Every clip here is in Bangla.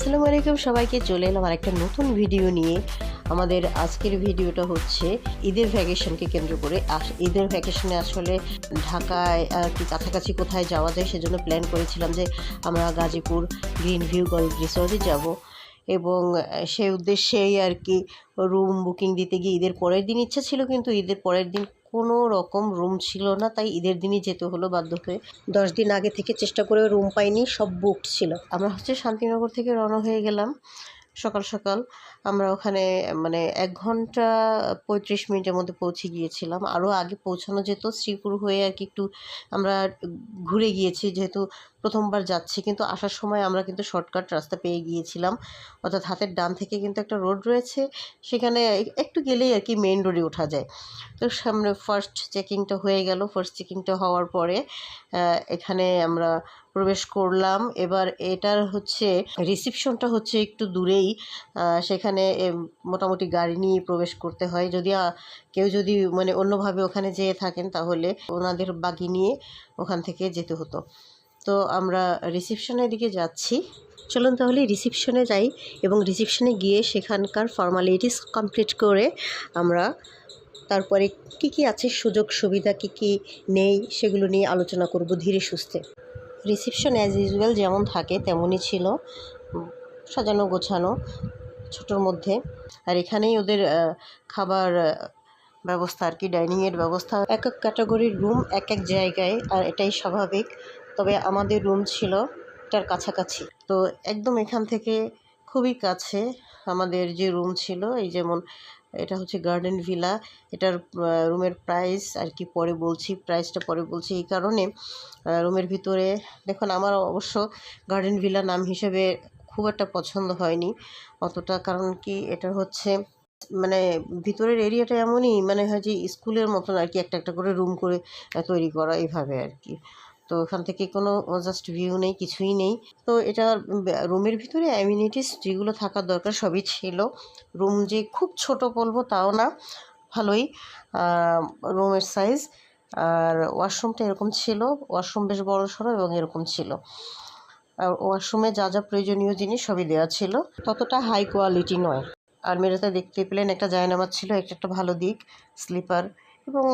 আসসালামু আলাইকুম সবাইকে, চলে এলাম আরেকটা নতুন ভিডিও নিয়ে। আমাদের আজকের ভিডিওটা হচ্ছে ঈদের ভ্যাকেশনকে কেন্দ্র করে। ঈদের ভ্যাকেশনে আসলে ঢাকায় আর কি কাছাকাছি কোথায় যাওয়া যায় সেজন্য প্ল্যান করেছিলাম যে আমরা গাজীপুর গ্রিন ভিউ গল্ফ রিসর্টে যাব, এবং সেই উদ্দেশ্যেই আর কি রুম বুকিং দিতে গিয়ে ঈদের পরের দিন ইচ্ছা ছিল, কিন্তু ঈদের পরের দিন কোনো রকম রুম ছিল না, তাই ঈদের দিনই যেতে হলো বাধ্য হয়ে। 10 দিন আগে থেকে চেষ্টা করে রুম পাইনি, সব বুকড ছিল। আমরা শান্তিনগর থেকে রওনা হয়ে গেলাম সকাল সকাল। আমরা ওখানে 1 ঘন্টা 35 মিনিটের মধ্যে পৌঁছে গিয়েছিলাম। আরও আগে পৌঁছানো যেত, শ্রীপুর হয়ে আর কি একটু আমরা ঘুরে গিয়েছি, যেহেতু প্রথমবার যাচ্ছি। কিন্তু আসার সময় আমরা কিন্তু শর্টকাট রাস্তা পেয়ে গিয়েছিলাম, অর্থাৎ হাতের ডান থেকে কিন্তু একটা রোড রয়েছে, সেখানে একটু গেলেই আর কি মেইন রোডে ওঠা যায়। তো সামনে ফার্স্ট চেকিংটা হয়ে গেল। ফার্স্ট চেকিংটা হওয়ার পরে এখানে আমরা প্রবেশ করলাম। এবার এটার রিসিপশনটা হচ্ছে একটু দূরেই, সেখানে মোটামুটি গাড়ি নিয়ে প্রবেশ করতে হয়। কেউ যদি অন্যভাবে ওখানে যেয়ে থাকেন তাহলে ওনাদের বাগি নিয়ে ওখান থেকে যেতে হতো। তো আমরা রিসিপশনের দিকে যাচ্ছি। চলুন তাহলে রিসিপশনে যাই, এবং রিসিপশনে গিয়ে সেখানকার ফর্মালিটিস কমপ্লিট করে আমরা তারপরে কি আছে সুযোগ সুবিধা, কি নেই, সেগুলো নিয়ে আলোচনা করব ধীরে সুস্থে। রিসিপশন অ্যাজ ইউজুয়াল যেমন থাকে তেমনই ছিল, সাজানো গোছানো ছোটোর মধ্যে। আর এখানেই ওদের খাবার ব্যবস্থা আর কি, ডাইনিংয়ের ব্যবস্থা। এক এক ক্যাটাগরির রুম এক এক জায়গায়, আর এটাই স্বাভাবিক। তবে আমাদের রুম ছিল এটার কাছাকাছি, তো একদম এখান থেকে খুবই কাছে আমাদের যে রুম ছিল। এই যেমন এটা হচ্ছে গার্ডেন ভিলা, এটার রুমের প্রাইস আর কি প্রাইসটা পরে বলছি। এই কারণে রুমের ভিতরে দেখুন, আমার অবশ্য গার্ডেন ভিলা নাম হিসেবে খুব একটা পছন্দ হয়নি অতটা, কারণ কি এটা হচ্ছে ভিতরের এরিয়াটা এমনই হয় যে স্কুলের মতন আর কি, একটা একটা করে রুম করে তৈরি করা এইভাবে আর কি। তো ওখান থেকে কোনো জাস্ট ভিউ নেই, কিছুই নেই। তো এটা রুমের ভিতরে অ্যামিনিটিস যেগুলো থাকার দরকার সবই ছিল। রুম যে খুব ছোট বলবো তাও না, ভালোই রুমের সাইজ। আর ওয়াশরুমটা এরকম ছিল, ওয়াশরুম বেশ বড় সড়ো এবং এরকম ছিল। আর ওয়াশরুমে যা যা প্রয়োজনীয় জিনিস সবই দেওয়া ছিল, ততটা হাই কোয়ালিটি নয়। আলমিরাতে দেখতে পেলেন একটা জায়নামাজ ছিল, একটা ভালো দিক, স্লিপার এবং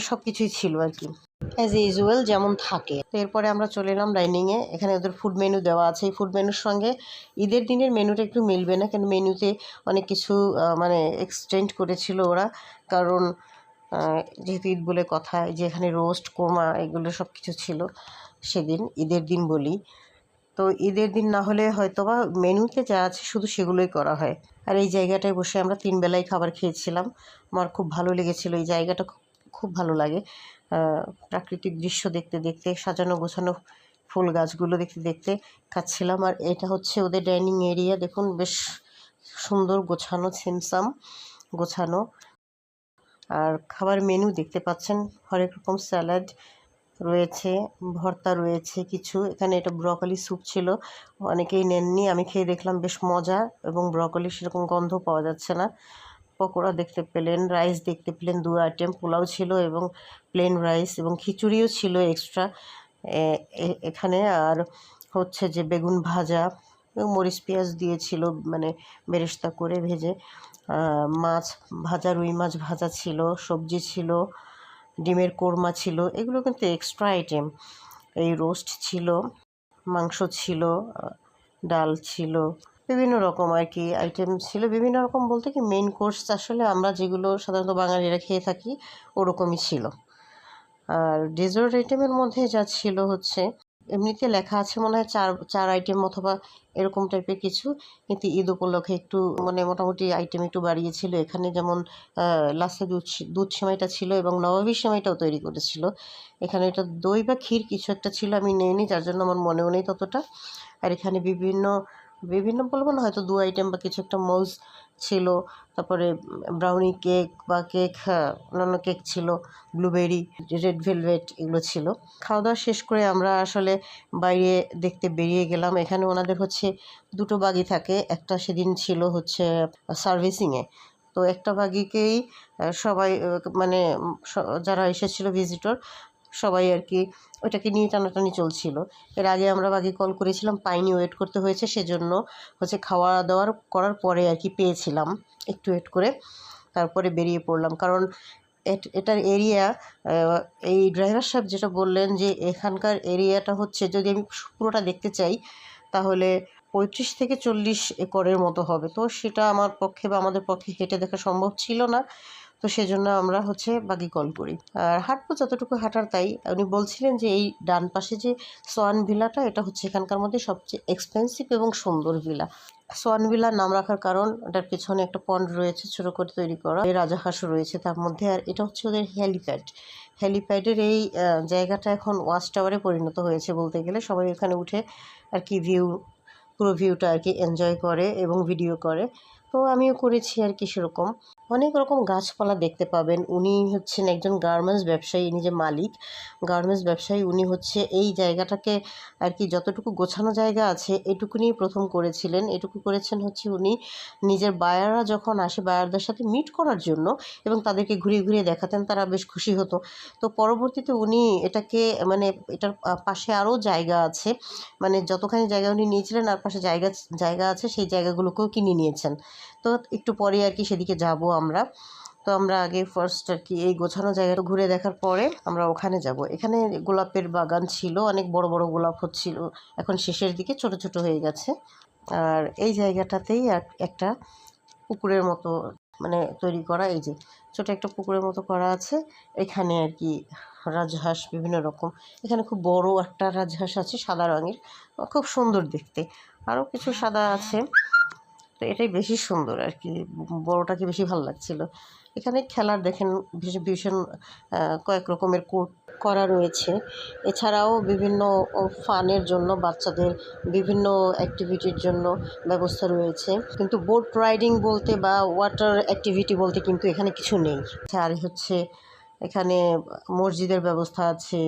সব কিছুই ছিল আর কি, অ্যাজ ইউজুয়াল যেমন থাকে। তো এরপরে আমরা চলে এলাম ডাইনিংয়ে। এখানে ওদের ফুড মেনু দেওয়া আছে। এই ফুড মেনুর সঙ্গে ঈদের দিনের মেনুটা একটু মিলবে না, কারণ মেনুতে অনেক কিছু এক্সটেন্ড করেছিল ওরা, কারণ যেহেতু ঈদ বলে কথা, যে এখানে রোস্ট কোরমা এগুলো সব কিছু ছিল সেদিন, ঈদের দিন বলি। তো ঈদের দিন না হলে হয়তো বা মেনুতে যা আছে শুধু সেগুলোই করা হয়। আর এই জায়গাটায় বসে আমরা 3 বেলায় খাবার খেয়েছিলাম। আমার খুব ভালো লেগেছিল, এই জায়গাটা খুব ভালো লাগে। প্রাকৃতিক দৃশ্য দেখতে দেখতে, সাজানো গোছানো ফুল গাছগুলো দেখতে দেখতে খাচ্ছিলাম। আর এটা হচ্ছে ওদের ডাইনিং এরিয়া, দেখুন বেশ সুন্দর গোছানো, ছিমছাম গোছানো। আর খাবার মেনু দেখতে পাচ্ছেন, হরেক রকম স্যালাড রয়েছে, ভর্তা রয়েছে কিছু। এখানে এটা ব্রকলি স্যুপ ছিল, অনেকেই নেননি, আমি খেয়ে দেখলাম বেশ মজা, এবং ব্রকলি সেরকম গন্ধ পাওয়া যাচ্ছে না। পকোড়া দেখতে পেলেন, রাইস দেখতে পেলেন, 2 আইটেম, পোলাও ছিল এবং প্লেন রাইস, এবং খিচুড়িও ছিল এক্সট্রা এখানে। আর হচ্ছে যে বেগুন ভাজা এবং মরিচ পেঁয়াজ দিয়েছিল, বেরেস্তা করে ভেজে। মাছ ভাজা, রুই মাছ ভাজা ছিল, সবজি ছিল, ডিমের কোরমা ছিল, এগুলো কিন্তু এক্সট্রা আইটেম। এই রোস্ট ছিল, মাংস ছিল, ডাল ছিল, বিভিন্ন রকম আর কি আইটেম ছিল। বিভিন্ন রকম বলতে কি, মেইন কোর্স আসলে আমরা যেগুলো সাধারণত বাঙালিরা খেয়ে থাকি ওরকমই ছিল। আর ডেজার্ট আইটেমের মধ্যে যা ছিল হচ্ছে, এমনিতে লেখা আছে মনে হয় চার আইটেম অথবা এরকম টাইপের কিছু, কিন্তু ঈদ উপলক্ষে একটু মোটামুটি আইটেম একটু বাড়িয়েছিল। এখানে যেমন লাস্টে দুধ সেমাইটা ছিল, এবং নবাবী সেমাইটাও তৈরি করেছিল। এখানে এটা দই বা ক্ষীর কিছু একটা ছিল, আমি নেইনি, যার জন্য আমার মনেও নেই ততটা। আর এখানে বিভিন্ন বলবো না, হয়তো 2 আইটেম বা কিছু একটা মৌজ ছিল, তারপরে ব্রাউনি কেক বা কেক, অন্যান্য কেক ছিল, ব্লুবেরি, রেড ভেলভেট, এগুলো ছিল। খাওয়া দাওয়া শেষ করে আমরা আসলে বাইরে দেখতে বেরিয়ে গেলাম। এখানে ওনাদের হচ্ছে 2টো বাগি থাকে, একটা সেদিন ছিল হচ্ছে সার্ভিসিংয়ে। তো একটা বাগিকেই সবাই যারা এসেছিল ভিজিটর, সবাই আর কি ওইটাকে নিয়ে টানাটানি চলছিল। এর আগে আমরা বাকি কল করেছিলাম, পাইনি, ওয়েট করতে হয়েছে, সেজন্য হচ্ছে খাওয়া দাওয়ার করার পরে আর কি পেয়েছিলাম, একটু ওয়েট করে তারপরে বেরিয়ে পড়লাম। কারণ এটার এরিয়া, এই ড্রাইভার সাহেব যেটা বললেন যে এখানকার এরিয়াটা হচ্ছে, যদি আমি পুরোটা দেখতে চাই তাহলে 35 থেকে 40 একরের মতো হবে। তো সেটা আমার পক্ষে বা আমাদের পক্ষে হেঁটে দেখা সম্ভব ছিল না। তো সেজন্য আমরা হচ্ছে বাগি কল করি। আর হাঁটবো যতটুকু হাঁটার তাই। উনি বলছিলেন যে এই ডান পাশে যে সোয়ান ভিলাটা, এটা হচ্ছে এখানকার মধ্যে সবচেয়ে এক্সপেন্সিভ এবং সুন্দর ভিলা। সোয়ান ভিলার নাম রাখার কারণ, এটার পেছনে একটা পন্ড রয়েছে ছোট করে তৈরি করা, রাজাহাঁসও রয়েছে তার মধ্যে। আর এটা হচ্ছে ওদের হেলিপ্যাড। হেলিপ্যাডের এই জায়গাটা এখন ওয়াচ টাওয়ারে পরিণত হয়েছে বলতে গেলে। সবাই এখানে উঠে আর কি পুরো ভিউটা আর কি এনজয় করে এবং ভিডিও করে। তো আমিও করেছি আর কি সেরকম। অনেক রকম গাছপালা দেখতে পাবেন। উনি হচ্ছেন একজন গার্মেন্টস ব্যবসায়ী, নিজে মালিক গার্মেন্টস ব্যবসায়ী। উনি হচ্ছে এই জায়গাটাকে আর কি যতটুকু গোছানো জায়গা আছে এটুকুনি প্রথম করেছিলেন। এটুকু করেছেন হচ্ছে উনি নিজের বায়াররা যখন আসে বায়ারদের সাথে মিট করার জন্য এবং তাদেরকে ঘুরিয়ে ঘুরিয়ে দেখাতেন, তারা বেশ খুশি হতো। তো পরবর্তীতে উনি এটাকে মানে এটার পাশে আরও জায়গা আছে, মানে যতখানি জায়গা উনি নিয়েছিলেন আর পাশে জায়গা আছে, সেই জায়গাগুলোকেও কিনে নিয়েছেন। তো একটু পরে আর কি সেদিকে যাব আমরা। তো আমরা আগে ফার্স্ট আর কি এই গোছানো জায়গাটা ঘুরে দেখার পরে আমরা ওখানে যাব। এখানে গোলাপের বাগান ছিল, অনেক বড় বড় গোলাপ হচ্ছিল, এখন শেষের দিকে ছোট ছোট হয়ে গেছে। আর এই জায়গাটাতেই একটা পুকুরের মতো মানে তৈরি করা, এই যে ছোট একটা পুকুরের মতো করা আছে। এখানে আর কি রাজহাঁস বিভিন্ন রকম, এখানে খুব বড় একটা রাজহাঁস আছে সাদা রঙের, খুব সুন্দর দেখতে। আরও কিছু সাদা আছে, তো এটাই বেশি সুন্দর আর কি, বড়টাকে বেশি ভালো লাগছিল। এখানে খেলার দেখেন ভীষণ কয়েক রকমের কোর্ট করা রয়েছে। এছাড়াও বিভিন্ন ফানের জন্য বাচ্চাদের বিভিন্ন অ্যাক্টিভিটির জন্য ব্যবস্থা রয়েছে, কিন্তু বোট রাইডিং বলতে বা ওয়াটার অ্যাক্টিভিটি বলতে কিন্তু এখানে কিছু নেই। আর হচ্ছে এখানে মসজিদের ব্যবস্থা আছে,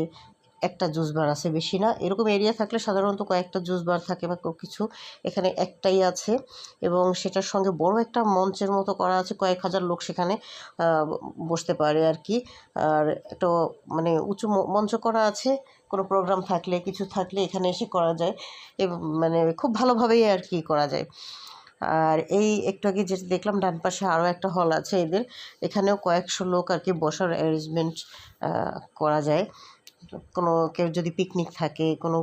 একটা জুস বার আছে, বেশি না। এরকম এরিয়া থাকলে সাধারণত কয়েকটা জুস বার থাকে বা কিছু, এখানে একটাই আছে। এবং সেটার সঙ্গে বড় একটা মঞ্চের মতো করা আছে, কয়েক হাজার লোক সেখানে বসতে পারে আর কি। আর একটা মানে উঁচু মঞ্চ করা আছে, কোনো প্রোগ্রাম থাকলে কিছু থাকলে এখানে এসে করা যায় এবং মানে খুব ভালোভাবেই আর কি করা যায়। আর এই একটু আগে যেটা দেখলাম ডান পাশে আরও একটা হল আছে এদের, এখানেও কয়েকশো লোক আর কি বসার অ্যারেঞ্জমেন্ট করা যায়। কোনো কেউ যদি পিকনিক থাকে, কোনো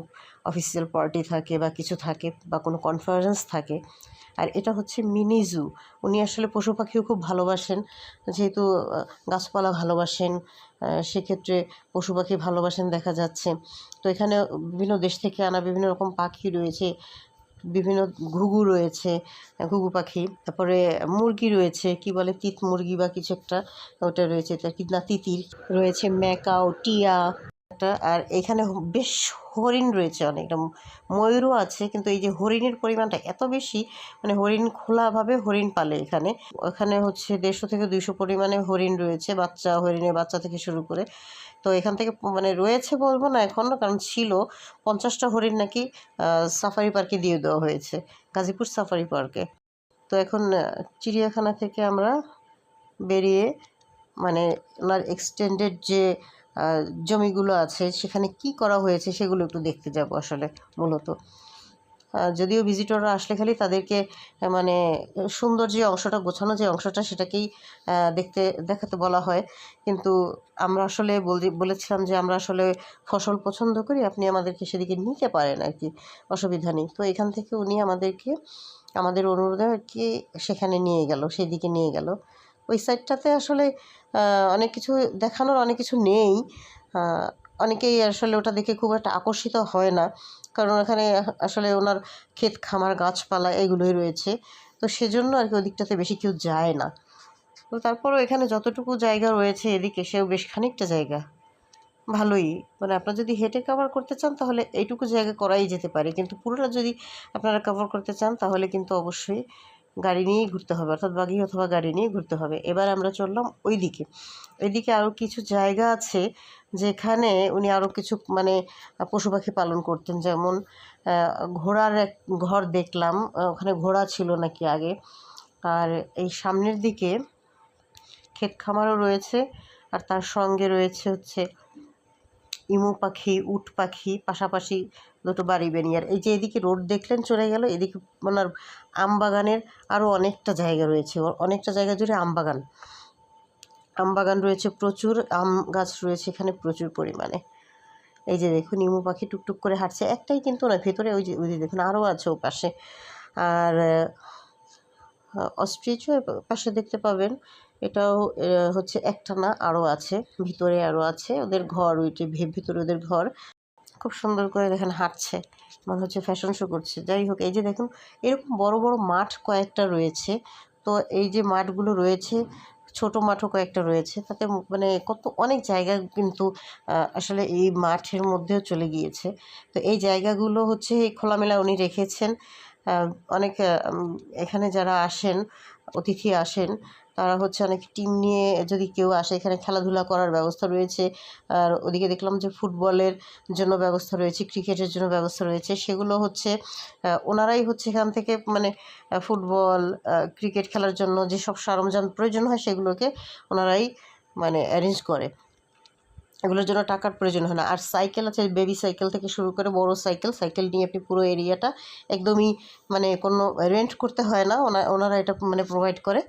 অফিসিয়াল পার্টি থাকে বা কিছু থাকে বা কোনো কনফারেন্স থাকে। আর এটা হচ্ছে মিনি জু। উনি আসলে পশু পাখিও খুব ভালোবাসেন, যেহেতু গাছপালা ভালোবাসেন, সেক্ষেত্রে পশু পাখি ভালোবাসেন দেখা যাচ্ছে। তো এখানে বিভিন্ন দেশ থেকে আনা বিভিন্ন রকম পাখি রয়েছে, বিভিন্ন ঘুঘু রয়েছে, ঘুঘু পাখি, তারপরে মুরগি রয়েছে, কি বলে তিত মুরগি বা কিছু একটা, ওটা রয়েছে, তার কি না তিতির রয়েছে, ম্যাকাও, টিয়া একটা। আর এখানে বেশ হরিণ রয়েছে অনেকটা, ময়ূরও আছে, কিন্তু এই যে হরিণের পরিমাণটা এত বেশি, মানে হরিণ খোলাভাবে হরিণ পালে এখানে। ওখানে হচ্ছে 150 থেকে 200 পরিমাণে হরিণ রয়েছে, বাচ্চা হরিণের বাচ্চা থেকে শুরু করে। তো এখান থেকে মানে রয়েছে বলবো না এখন, কারণ ছিল 50টা হরিণ নাকি সাফারি পার্কে দিয়ে দেওয়া হয়েছে, গাজীপুর সাফারি পার্কে। তো এখন চিড়িয়াখানা থেকে আমরা বেরিয়ে মানে ওনার এক্সটেন্ডেড যে জমিগুলো আছে সেখানে কি করা হয়েছে সেগুলো একটু দেখতে যাব আসলে মূলত। যদিও ভিজিটররা আসলে খালি তাদেরকে মানে সুন্দর যে অংশটা, গোছানো যে অংশটা, সেটাকেই দেখাতে বলা হয়। কিন্তু আমরা আসলে বলেছিলাম যে আমরা আসলে ফসল পছন্দ করি, আপনি আমাদেরকে সেদিকে নিতে পারেন আর কি, অসুবিধা নেই। তো এখান থেকে উনি আমাদেরকে আমাদের অনুরোধে আর কি সেখানে নিয়ে গেল, সেই দিকে নিয়ে গেল। ওই সাইডটাতে আসলে অনেক কিছু দেখানোর অনেক কিছু নেই, অনেকেই আসলে ওটা দেখে খুব একটা আকর্ষিত হয় না, কারণ ওখানে আসলে ওনার ক্ষেত খামার গাছপালা এগুলোই রয়েছে। তো সেজন্য আর কি ওদিকটাতে বেশি কেউ যায় না। তো তারপরও এখানে যতটুকু জায়গা রয়েছে এদিকে, সেও বেশ খানিকটা জায়গা, ভালোই। মানে আপনারা যদি হেঁটে কভার করতে চান তাহলে এইটুকু জায়গা করাই যেতে পারে, কিন্তু পুরোটা যদি আপনারা কভার করতে চান তাহলে কিন্তু অবশ্যই গাড়ি নিয়েই ঘুরতে হবে, অর্থাৎ বাগি অথবা গাড়ি নিয়ে ঘুরতে হবে। এবার আমরা চললাম ওইদিকে আরও কিছু জায়গা আছে যেখানে উনি আরও কিছু মানে পশু পাখি পালন করতেন, যেমন ঘোড়ার এক ঘর দেখলাম, ওখানে ঘোড়া ছিল নাকি আগে। আর এই সামনের দিকে ক্ষেত খামারও রয়েছে, আর তার সঙ্গে রয়েছে হচ্ছে ইমু পাখি, উট পাখি পাশাপাশি দুটো বাড়ি বেনিয়ার। এই যে এদিকে রোড দেখলেন চলে গেল, এদিকে ওনার আম বাগানের আরও অনেকটা জায়গা রয়েছে, অনেকটা জায়গা জুড়ে আম বাগান। আম বাগান রয়েছে, প্রচুর আম গাছ রয়েছে এখানে প্রচুর পরিমাণে। এই যে দেখুন ইমু পাখি টুকটুক করে হাঁটছে, একটাই কিন্তু না, ভেতরে ওই যে দেখুন আরও আছে ও পাশে। আর অস্ট্রিচও পাশে দেখতে পাবেন, এটাও হচ্ছে একটা না, আরও আছে, ভিতরে আরও আছে ওদের ঘর, ওইটি ভিতরে ওদের ঘর। খুব সুন্দর করে দেখেন হাঁটছে, মনে হচ্ছে ফ্যাশন শো করছে। যাই হোক, এই যে দেখুন এরকম বড় বড় মাঠ কয়েকটা রয়েছে। তো এই যে মাঠগুলো রয়েছে, ছোট মাঠও কয়েকটা রয়েছে, তাতে মানে কত অনেক জায়গা কিন্তু আসলে এই মাঠের মধ্যেও চলে গিয়েছে। তো এই জায়গাগুলো হচ্ছে খোলামেলা উনি রেখেছেন। অনেক এখানে যারা আসেন, অতিথি আসেন, তারা হচ্ছে অনেক টিম নিয়ে যদি কেউ আসে, এখানে খেলাধুলা করার ব্যবস্থা রয়েছে। আর ওদিকে দেখলাম যে ফুটবলের জন্য ব্যবস্থা রয়েছে, ক্রিকেটের জন্য ব্যবস্থা রয়েছে, সেগুলো হচ্ছে ওনারাই হচ্ছে এখান থেকে মানে ফুটবল ক্রিকেট খেলার জন্য যেসব সরঞ্জাম প্রয়োজন হয় সেগুলোকে ওনারাই মানে অ্যারেঞ্জ করে। এগুলোর জন্য টাকার প্রয়োজন হয় না। আর সাইকেল আছে, বেবি সাইকেল থেকে শুরু করে বড় সাইকেল নিয়ে আপনি পুরো এরিয়াটা একদমই মানে কোনো রেন্ট করতে হয় না, ওনারা এটা মানে প্রোভাইড করে,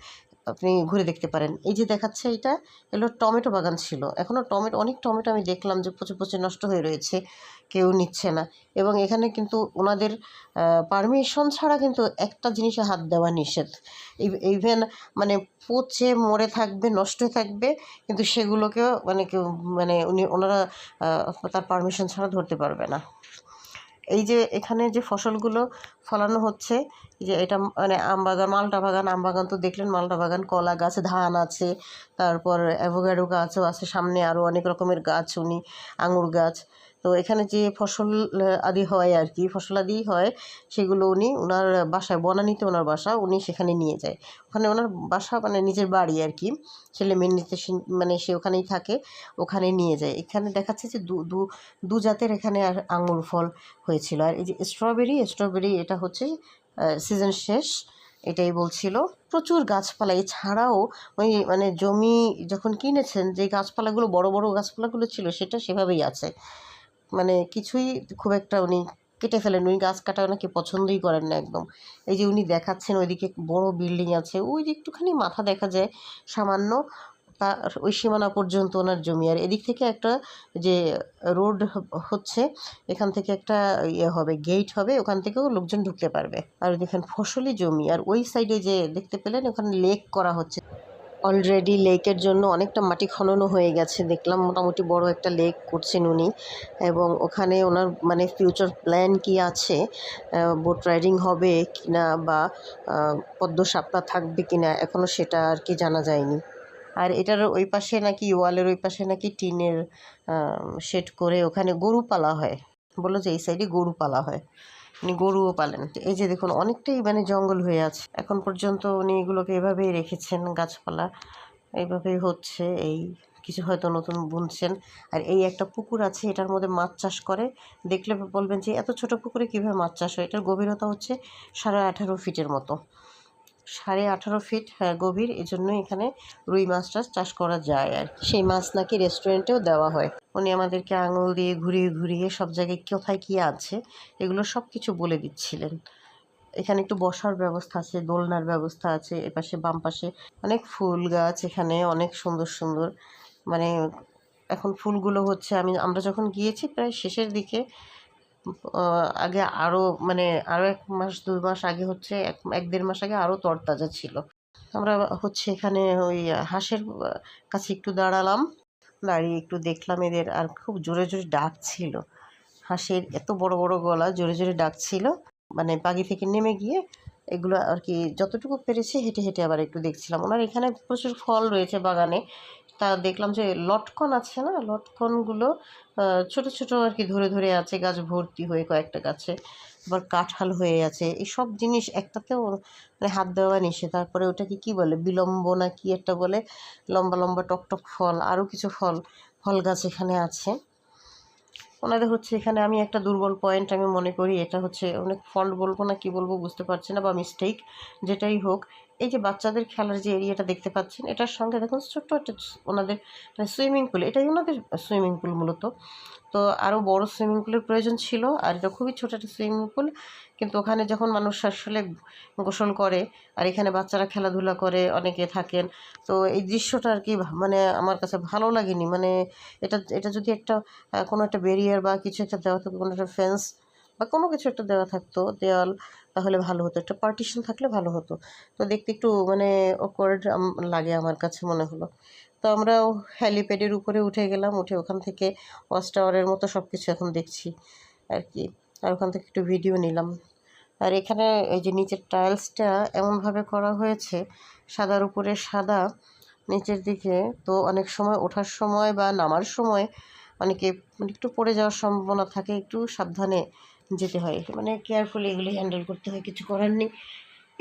আপনি ঘুরে দেখতে পারেন। এই যে দেখাচ্ছে এটা এগুলো টমেটো বাগান ছিল, এখনও অনেক টমেটো আমি দেখলাম যে পচে পচে নষ্ট হয়ে রয়েছে, কেউ নিচ্ছে না। এবং এখানে কিন্তু ওনাদের পারমিশন ছাড়া কিন্তু একটা জিনিসে হাত দেওয়া নিষেধ। ইভেন মানে পচে মরে থাকবে, নষ্ট হয়ে থাকবে, কিন্তু সেগুলোকেও মানে কেউ মানে ওনারা তার পারমিশন ছাড়া ধরতে পারবে না। এই যে এখানে যে ফসলগুলো ফলানো হচ্ছে, যে এটা মানে আম বাগান, মালটা বাগান, আম বাগান তো দেখলেন, মালটা বাগান, কলা গাছ, ধান আছে, তারপর অ্যাভোকাডো গাছও আছে, সামনে আরও অনেক রকমের গাছ, আঙুর গাছ। তো এখানে যে ফসল আদি হয় আর কি, ফসলাদি হয়, সেগুলো ওনার বাসায়, বনানীতে ওনার বাসা, উনি সেখানে নিয়ে যায়। ওখানে ওনার বাসা মানে নিজের বাড়ি আর কি, ছেলে মেয়ে নিতে মানে সে ওখানেই থাকে, ওখানে নিয়ে যায়। এখানে দেখাচ্ছে যে দু জাতের এখানে আঙুর ফল হয়েছিল। আর এই যে স্ট্রবেরি এটা হচ্ছে সিজন শেষ, এটাই বলছিল। প্রচুর গাছপালা, এছাড়াও ওই মানে জমি যখন কিনেছেন যে গাছপালাগুলো, বড় বড় গাছপালাগুলো ছিল, সেটা সেভাবেই আছে, মানে কিছুই খুব একটা উনি কেটে ফেলেন। উনি গাছ কাটা নাকি পছন্দই করেন না একদম। এই যে উনি দেখাচ্ছেন ওইদিকে বড় বিল্ডিং আছে, ওই যে একটুখানি মাথা দেখা যায় সামান্য, তার ওই সীমানা পর্যন্ত ওনার জমি। আর এদিক থেকে একটা যে রোড হচ্ছে, এখান থেকে একটা ইয়ে হবে, গেট হবে, ওখান থেকেও লোকজন ঢুকতে পারবে। আর দেখেন ফসলি জমি, আর ওই সাইডে যে দেখতে পেলেন ওখানে লেক করা হচ্ছে অলরেডি। লেকের জন্য অনেকটা মাটি খননও হয়ে গেছে, দেখলাম মোটামুটি বড় একটা লেক করছেন উনি। এবং ওখানে ওনার মানে ফিউচার প্ল্যান কি আছে, বোট রাইডিং হবে কিনা বা পদ্ম সাপটা থাকবে কিনা, এখনও সেটা আর কি জানা যায়নি। আর এটার ওই পাশে নাকি, ওয়ালের ওই পাশে নাকি টিনের শেড করে ওখানে গরু পালা হয়, বললো যে এই সাইডে গরু পালা হয়, উনি গরুও পালেন। এই যে দেখুন অনেকটাই মানে জঙ্গল হয়ে আছে, এখন পর্যন্ত উনি এগুলোকে এভাবেই রেখেছেন, গাছপালা এইভাবেই হচ্ছে। এই কিছু হয়তো নতুন বুনছেন। আর এই একটা পুকুর আছে, এটার মধ্যে মাছ চাষ করে, দেখলে বলবেন যে এত ছোট পুকুরে কীভাবে মাছ চাষ হয়। এটার গভীরতা হচ্ছে 18.5 ফিটের মতো, 18.5 ফিট গভীর, এই জন্য এখানে রুই মাছটা চাষ করা যায়। আর সেই মাছ নাকি রেস্টুরেন্টেও দেওয়া হয়। উনি আমাদেরকে আঙুল দিয়ে ঘুরিয়ে ঘুরিয়ে সব জায়গায় কোথায় কী আছে এগুলো সব কিছু বলে দিচ্ছিলেন। এখানে একটু বসার ব্যবস্থা আছে, দোলনার ব্যবস্থা আছে, এপাশে বাম পাশে অনেক ফুল গাছ, এখানে অনেক সুন্দর সুন্দর মানে এখন ফুলগুলো হচ্ছে, আমরা যখন গিয়েছি প্রায় শেষের দিকে, আগে আরও মানে আরও 1-2 মাস আগে হচ্ছে, 1-1.5 মাস আগে আরও তরতাজা ছিল। আমরা হচ্ছে এখানে ওই হাঁসের কাছে একটু দাঁড়ালাম, দাঁড়িয়ে একটু দেখলাম এদের, আর খুব জোরে জোরে ডাকছিল, হাঁসের এত বড় বড় গলা, জোরে জোরে ডাকছিল। মানে বাগি থেকে নেমে গিয়ে এগুলো আর কি যতটুকু পেরেছি হেঁটে হেঁটে আবার একটু দেখছিলাম। ওনার এখানে প্রচুর ফল রয়েছে বাগানে, তা দেখলাম যে লটকন আছে না, লটকনগুলো ছোট ছোট আর কি ধরে ধরে আছে, গাছ ভর্তি হয়ে কয়েকটা গাছে, আবার কাঁঠাল হয়ে আছে। এই সব জিনিস একটাতেও মানে হাত দেওয়া নিষেধ। তারপরে ওটাকে কি বলে, বিলম্ব না কি একটা বলে, লম্বা লম্বা টকটক ফল, আরও কিছু ফল গাছ এখানে আছে। ওনাদের হচ্ছে এখানে আমি একটা দুর্বল পয়েন্ট আমি মনে করি, এটা হচ্ছে অনেক ফল্ট বলবো না কি বলবো বুঝতে পারছি না, বা মিস্টেক যেটাই হোক, এই যে বাচ্চাদের খেলার যে এরিয়াটা দেখতে পাচ্ছেন এটার সঙ্গে দেখুন ছোট্ট একটা ওনাদের সুইমিং পুল, এটাই ওনাদের সুইমিং পুল মূলত। তো আরও বড় সুইমিং পুলের প্রয়োজন ছিল, আর এটা খুবই ছোটো একটা সুইমিং পুল, কিন্তু ওখানে যখন মানুষ আসলে গোসল করে আর এখানে বাচ্চারা খেলাধুলা করে অনেকে থাকেন, তো এই দৃশ্যটা আর কি মানে আমার কাছে ভালো লাগেনি। মানে এটা এটা যদি একটা কোনো একটা ব্যারিয়ার বা কিছু একটা দেওয়া থাকতো, কোনো একটা ফেন্স বা কোনো কিছু একটা দেওয়া থাকতো দেওয়াল, তাহলে ভালো হতো, একটা পার্টিশন থাকলে ভালো হতো। তো দেখতে একটু মানে অকওয়ার্ড লাগে আমার কাছে মনে হলো। তো আমরাও হ্যালিপ্যাডের উপরে উঠে গেলাম, উঠে ওখান থেকে ওয়াচ টাওয়ারের মতো সব কিছু এখন দেখছি আর কি, আর ওখান থেকে একটু ভিডিও নিলাম। আর এখানে এই যে নিচের টাইলসটা এমনভাবে করা হয়েছে, সাদার উপরে সাদা নিচের দিকে, তো অনেক সময় ওঠার সময় বা নামার সময় অনেকে মানে একটু পড়ে যাওয়ার সম্ভাবনা থাকে, একটু সাবধানে যেতে হয়, মানে কেয়ারফুলি এগুলি হ্যান্ডেল করতে হয়, কিছু করার নেই।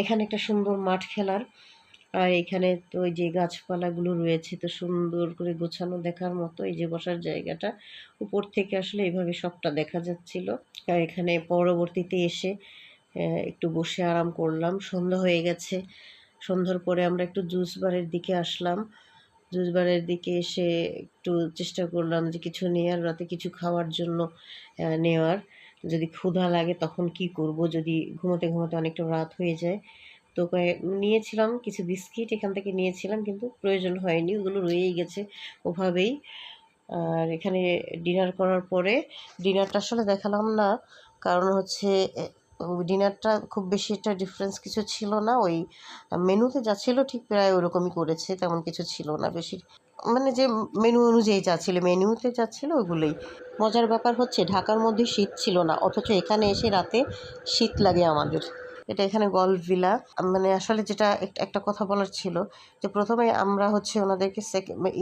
এখানে একটা সুন্দর মাঠ খেলার, আর এখানে তো ওই যে গাছপালাগুলো রয়েছে তো সুন্দর করে গোছানো দেখার মতো, এই যে বসার জায়গাটা উপর থেকে আসলে এইভাবে সবটা দেখা যাচ্ছিল। আর এখানে পরবর্তীতে এসে একটু বসে আরাম করলাম, সন্ধ্যা হয়ে গেছে। সন্ধ্যার পরে আমরা একটু জুস বারের দিকে আসলাম, জুস বারের দিকে এসে একটু চেষ্টা করলাম যে কিছু নেওয়ার, রাতে কিছু খাওয়ার জন্য নেওয়ার, যদি ক্ষুধা লাগে তখন কি করব, যদি ঘুমোতে ঘুমোতে অনেকটা রাত হয়ে যায়। তো নিয়েছিলাম কিছু বিস্কিট, এখান থেকে নিয়েছিলাম, কিন্তু প্রয়োজন হয়নি, ওগুলো রয়েই গেছে ওভাবেই। আর এখানে ডিনার করার পরে, ডিনারটা আসলে দেখালাম না, কারণ হচ্ছে ডিনারটা খুব বেশি একটা ডিফারেন্স কিছু ছিল না, ওই মেনুতে যা ছিল ঠিক প্রায় ওরকমই করেছে, তেমন কিছু ছিল না বেশি, মানে যে মেনু অনুযায়ী যা ছিল, মেনুতে যা ছিল ওগুলোই। মজার ব্যাপার হচ্ছে ঢাকার মধ্যে শীত ছিল না, অথচ এখানে এসে রাতে শীত লাগে আমাদের। এটা এখানে গল্ফ ভিলা। মানে আসলে যেটা একটা কথা বলার ছিল, যে প্রথমে আমরা হচ্ছে ওনাদেরকে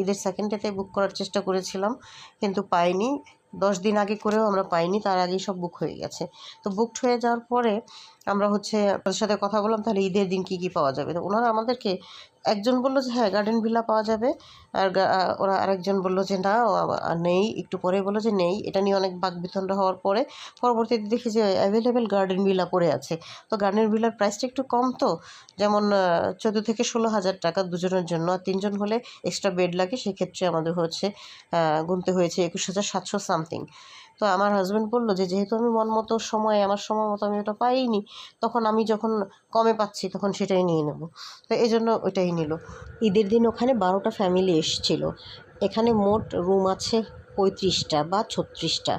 ঈদের সেকেন্ড ডেতে বুক করার চেষ্টা করেছিলাম, কিন্তু পাইনি। 10 দিন আগে করেও আমরা পাইনি, তার আগেই সব বুক হয়ে গেছে। তো বুকড হয়ে যাওয়ার পরে আমরা হচ্ছে ওদের সাথে কথা বললাম তাহলে ঈদের দিন কী কী পাওয়া যাবে। তো ওনারা আমাদেরকে, একজন বললো যে হ্যাঁ গার্ডেন ভিলা পাওয়া যাবে, আর ওরা আরেকজন বললো যে না নেই, একটু পরে বললো যে নেই। এটা নিয়ে অনেক বাকবিতণ্ডা হওয়ার পরে পরবর্তীতে দেখি যে অ্যাভেলেবেল গার্ডেন ভিলা পড়ে আছে। তো গার্ডেন ভিলার প্রাইসটা একটু কম, তো যেমন 14 থেকে 16,000 টাকা দুজনের জন্য, আর 3জন হলে এক্সট্রা বেড লাগে, সেক্ষেত্রে আমাদের হচ্ছে গুনতে হয়েছে 21,700 সামথিং। তো আমার হাজব্যান্ড বললো যে যেহেতু আমি মন মতো সময়, আমার সময় মতো আমি ওটা পাইনি, তখন আমি যখন কমে পাচ্ছি তখন সেটাই নিয়ে নেব। তো এই জন্য ওইটাই নিল। ঈদের দিন ওখানে 12টা ফ্যামিলি এসেছিল। এখানে মোট রুম আছে 35টা বা 36টা।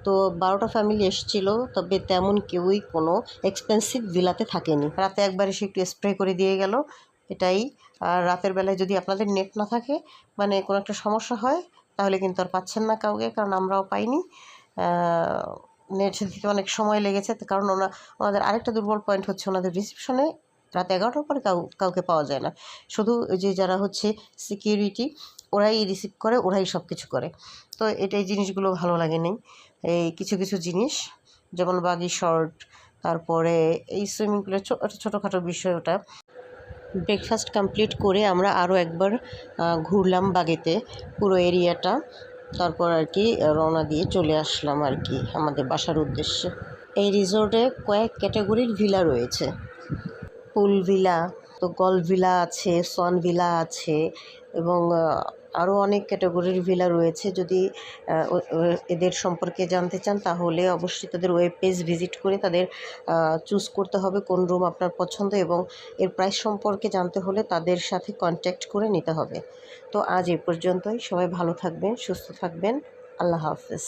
তো 12টা ফ্যামিলি এসেছিল, তবে তেমন কেউই কোনো এক্সপেন্সিভ ভিলাতে থাকেনি। রাতে একবার এসে একটু স্প্রে করে দিয়ে গেল, এটাই। আর রাতের বেলায় যদি আপনাদের নেট না থাকে, মানে কোনো একটা সমস্যা হয়, তাহলে কিন্তু আর পাচ্ছেন না কাউকে, কারণ আমরাও পাইনি। নেট দিতে অনেক সময় লেগেছে, কারণ ওনাদের আরেকটা দুর্বল পয়েন্ট হচ্ছে ওনাদের রিসেপশনে রাত 11টার পরে কাউকে পাওয়া যায় না। শুধু ওই যে যারা হচ্ছে সিকিউরিটি, ওরাই রিসিভ করে, ওরাই সব কিছু করে। তো এই জিনিসগুলো ভালো লাগেনি। এই কিছু কিছু জিনিস যেমন বাগি শর্ট, তারপরে এই সুইমিং পুলের ছোটোখাটো বিষয় ওটা। ব্রেকফাস্ট কমপ্লিট করে আমরা আরও একবার ঘুরলাম বাগেতে পুরো এরিয়াটা, তারপর আর কি রওনা দিয়ে চলে আসলাম আর কি আমাদের বাসার উদ্দেশ্যে। এই রিসোর্টে কয়েক ক্যাটাগরির ভিলা রয়েছে, পুল ভিলা, তো গল্ফ ভিলা আছে, সন ভিলা আছে, এবং আরও অনেক ক্যাটাগরির ভিলা রয়েছে। যদি এদের সম্পর্কে জানতে চান তাহলে অবশ্যই তাদের ওয়েব পেজ ভিজিট করে তাদের চুজ করতে হবে কোন রুম আপনার পছন্দ, এবং এর প্রাইস সম্পর্কে জানতে হলে তাদের সাথে কন্ট্যাক্ট করে নিতে হবে। তো আজ এ পর্যন্তই, সবাই ভালো থাকবেন, সুস্থ থাকবেন, আল্লাহ হাফেজ।